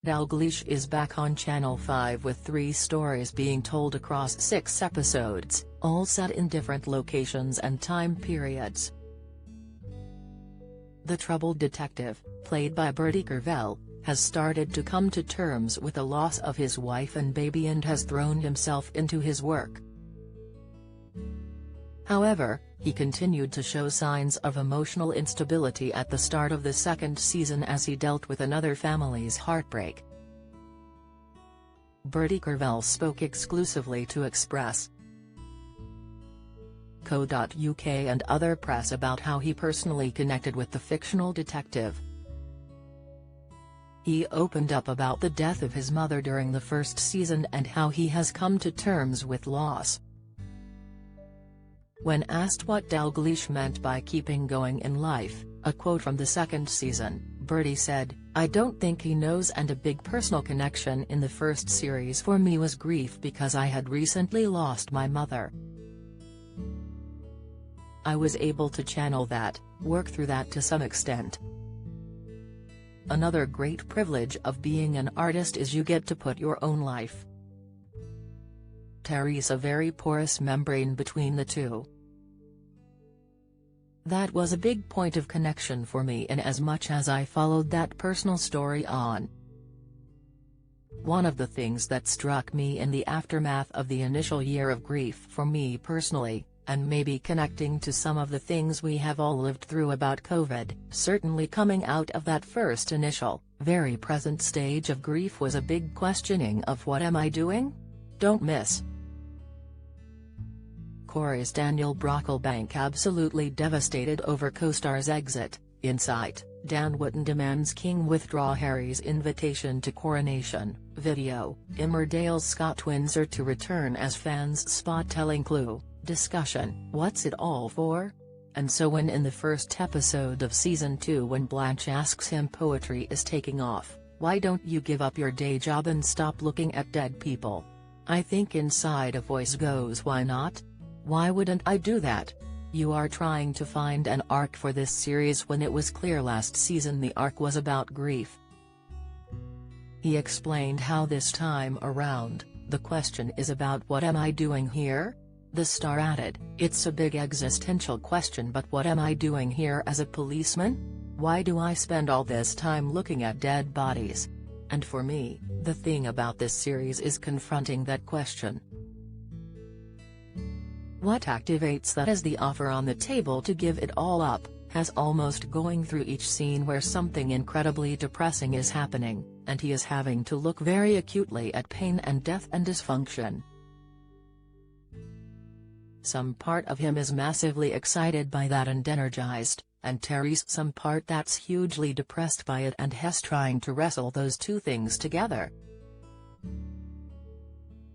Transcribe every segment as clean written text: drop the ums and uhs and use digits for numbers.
Dalgliesh is back on Channel 5 with 3 stories being told across 6 episodes, all set in different locations and time periods. The troubled detective, played by Bertie Carvel, has started to come to terms with the loss of his wife and baby and has thrown himself into his work. However, he continued to show signs of emotional instability at the start of the 2nd season as he dealt with another family's heartbreak. Bertie Carvel spoke exclusively to Express.co.uk and other press about how he personally connected with the fictional detective. He opened up about the death of his mother during the 1st season and how he has come to terms with loss. When asked what Dalgliesh meant by keeping going in life, a quote from the 2nd season, Bertie said, "I don't think he knows, and a big personal connection in the 1st series for me was grief because I had recently lost my mother. I was able to channel that, work through that to some extent. Another great privilege of being an artist is you get to put your own life. There's a very porous membrane between the two. That was a big point of connection for me in as much as I followed that personal story on. One of the things that struck me in the aftermath of the initial year of grief for me personally, and maybe connecting to some of the things we have all lived through about COVID, certainly coming out of that first initial, very present stage of grief, was a big questioning of what am I doing? Don't miss Corey's Daniel Brocklebank absolutely devastated over co-star's exit. Insight, Dan Wootton demands King withdraw Harry's invitation to coronation. Video, Emmerdale's Scott Windsor to return as fans spot telling clue. Discussion, what's it all for? And so when in the 1st episode of Season 2 when Blanche asks him poetry is taking off, why don't you give up your day job and stop looking at dead people? I think inside a voice goes, why not? Why wouldn't I do that? You are trying to find an arc for this series when it was clear last season the arc was about grief. He explained how this time around, the question is about what am I doing here? The star added, it's a big existential question, but what am I doing here as a policeman? Why do I spend all this time looking at dead bodies? And for me, the thing about this series is confronting that question. What activates that is the offer on the table to give it all up, has almost going through each scene where something incredibly depressing is happening, and he is having to look very acutely at pain and death and dysfunction. Some part of him is massively excited by that and energized, and Terry's some part that's hugely depressed by it and has trying to wrestle those two things together.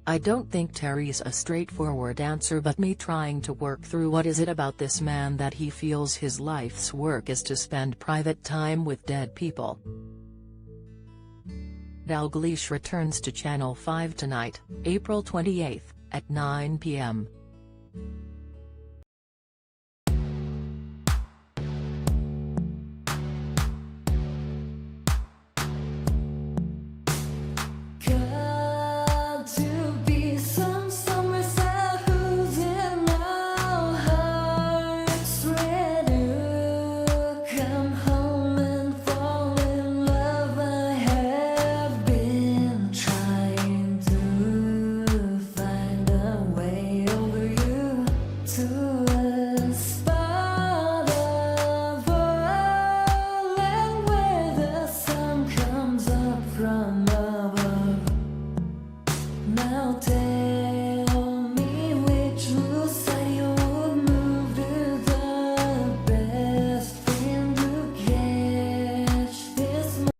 I don't think Terry's a straightforward answer, but me trying to work through what is it about this man that he feels his life's work is to spend private time with dead people. Dalgliesh returns to Channel 5 tonight, April 28, at 9 p.m.